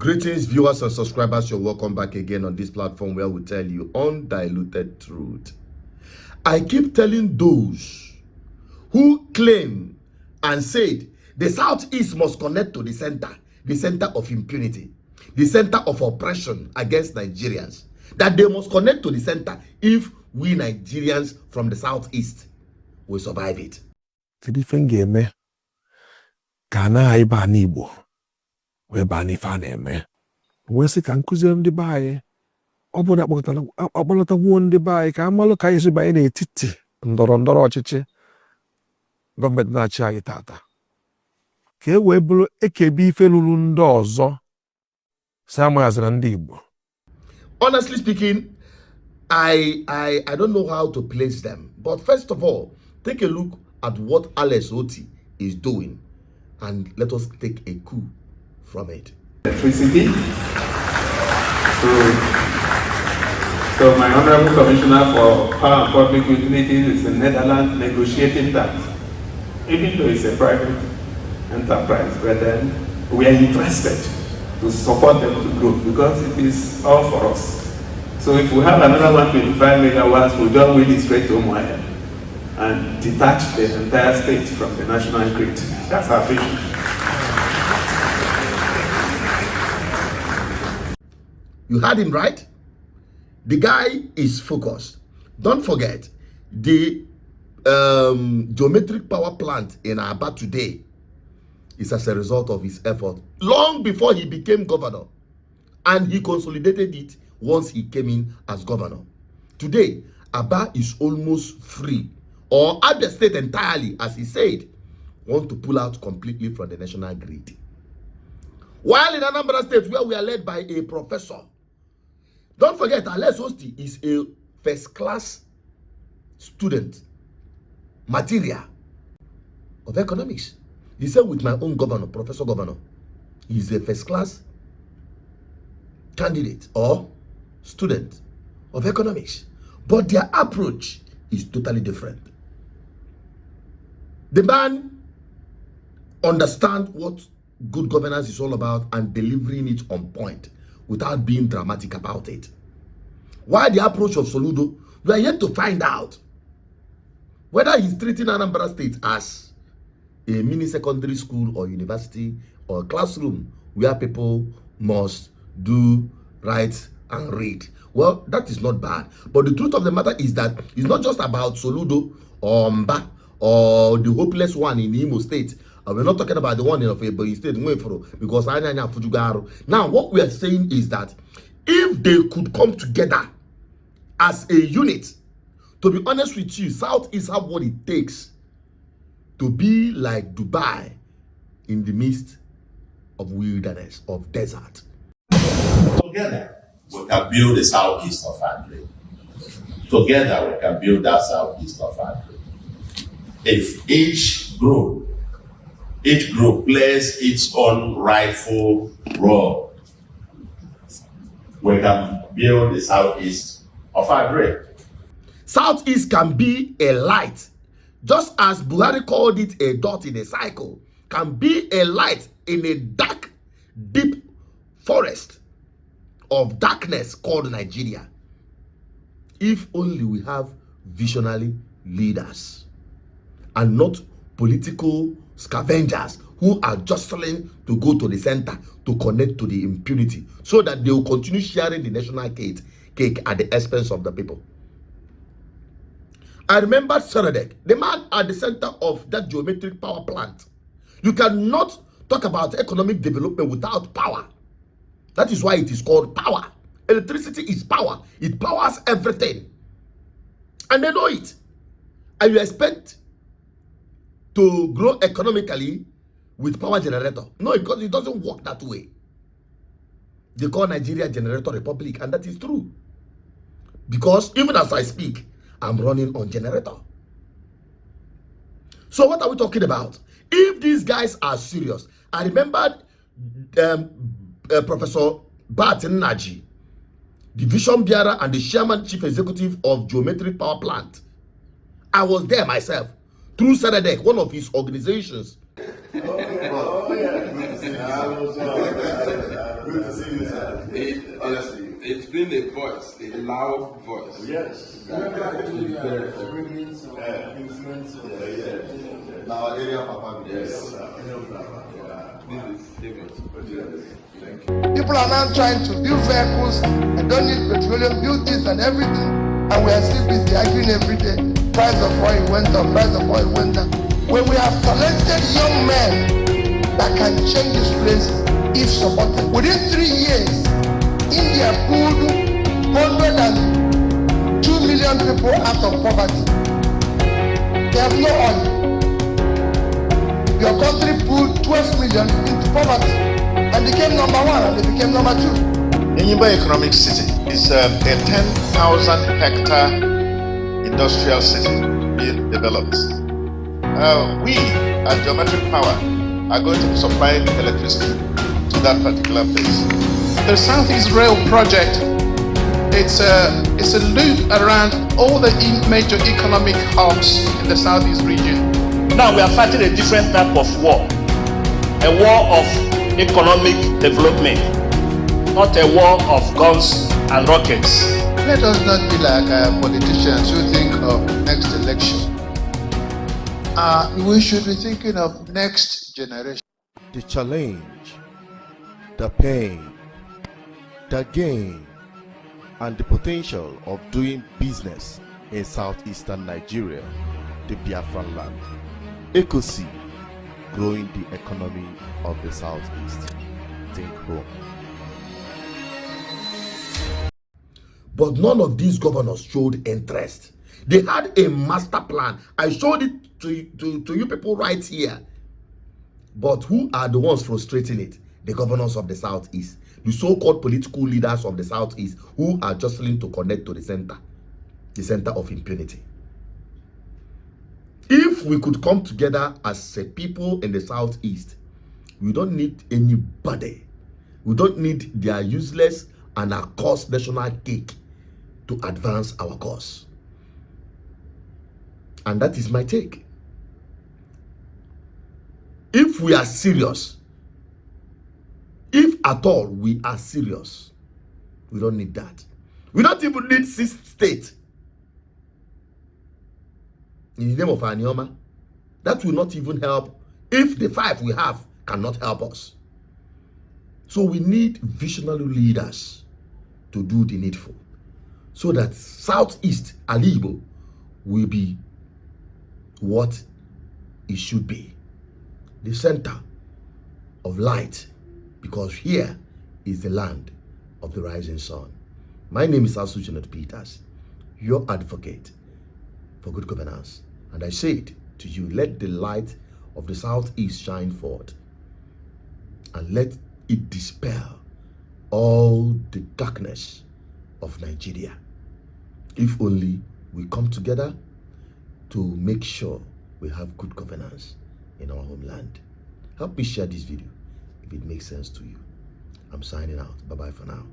Greetings, viewers and subscribers. You're welcome back again on this platform where we tell you undiluted truth. I keep telling those who claim and said the Southeast must connect to the center of impunity, the center of oppression against Nigerians, that they must connect to the center if we Nigerians from the Southeast will survive it. Igbo we bani faneme we si ka nkuzi ndị be anyị ọ bụ na akpọlata wuo ndị be anyị ka amalụ ka anyị si banye n'etiti ndọrọ ọchịchị gọọmenti na-achị anyị tata ka e wee bụrụ ekebe ife lụrụ ndị ọzọ si amazịra ndị Igbo. Honestly speaking, I don't know how to place them, but first of all, take a look at what Otti is doing and let us take a coup from it. Electricity. So my Honorable Commissioner for Power and Public Utilities is in Netherlands negotiating that, even though it's a private enterprise, but then we are interested to support them to grow because it is all for us. So if we have another 125 megawatts, we'll just wheel it straight to Umuahia and detach the entire state from the national grid. That's our vision. You heard him right. The guy is focused. Don't forget, the geometric power plant in Aba today is as a result of his effort long before he became governor, and he consolidated it once he came in as governor. Today, Aba is almost free, or at the state entirely, as he said, want to pull out completely from the national grid. While in Anambra State, where we are led by a professor, don't forget, Otti is a first-class student, material of economics. He said with my own governor, Professor Governor, he's a first-class candidate or student of economics. But their approach is totally different. The man understands what good governance is all about and delivering it on point without being dramatic about it. While the approach of Soludo, we are yet to find out whether he's treating Anambra State as a mini secondary school or university or classroom where people must do, write, and read. Well, that is not bad. But the truth of the matter is that it's not just about Soludo or Mba or the hopeless one in Imo State. We're not talking about the one in Ebonyi State, because now what we are saying is that if they could come together as a unit, to be honest with you, Southeast have what it takes to be like Dubai in the midst of wilderness, of desert. Together, we can build the Southeast of our dream. Together, we can build that Southeast of our dream. If each group plays its own rightful role, we can build the Southeast of our dream. Southeast can be a light, just as Buhari called it a dot in a cycle, can be a light in a dark, deep forest of darkness called Nigeria. If only we have visionary leaders and not political scavengers who are jostling to go to the center to connect to the impunity so that they will continue sharing the national cake at the expense of the people. I remember Saradek, the man at the center of that geometric power plant. You cannot talk about economic development without power. That is why it is called power. Electricity is power. It powers everything. And they know it. And you expect to grow economically with power generator. No, because it doesn't work that way. They call Nigeria Generator Republic, and that is true. Because even as I speak, I'm running on generator. So what are we talking about? If these guys are serious, I remembered Professor Barton Naji, the vision bearer and the chairman chief executive of Geometric Power Plant. I was there myself through Sadadek, one of his organizations. Good to see it's been a voice, a loud voice. Yes. Bringing some influence. Now, area Papa. Yes. This is David. Thank you. People are now trying to build vehicles and don't need petroleum, build this and everything, and we are still busy arguing every day. Price of oil went up, price of oil went down. When we have talented young men that can change this place if supported. Within 3 years, India pulled 102 million people out of poverty. They have no oil. Your country pulled 12 million into poverty and became number 1 and they became number 2. Igbo Economic City is a 10,000 hectare industrial city being developed. We at Geometric Power are going to supply electricity to that particular place. The Southeast Rail project, it's a loop around all the major economic hubs in the Southeast region. Now we are fighting a different type of war, a war of economic development, not a war of guns and rockets. Let us not be like politicians who think of next election. We should be thinking of next generation. The challenge, the pain, the gain, and the potential of doing business in southeastern Nigeria, the Biafran land. ECOC, growing the economy of the southeast. Think home. But none of these governors showed interest. They had a master plan. I showed it to you people right here. But who are the ones frustrating it? The governors of the southeast, the so-called political leaders of the southeast, who are jostling to connect to the center of impunity. If we could come together as a people in the southeast, we don't need anybody. We don't need their useless and accursed national cake to advance our cause. And that is my take. If we are serious, if at all we are serious, we don't need that. We don't even need 6 states in the name of Anioma. That will not even help if the 5 we have cannot help us. So we need visionary leaders to do the needful, so that Southeast Igbo will be what it should be, the center of light, because here is the land of the rising sun. My name is Asuchinot Peters, your advocate for good governance, and I say it to you, let the light of the southeast shine forth, and let it dispel all the darkness of Nigeria. If only we come together to make sure we have good governance in our homeland. Help me share this video if it makes sense to you. I'm signing out. Bye-bye for now.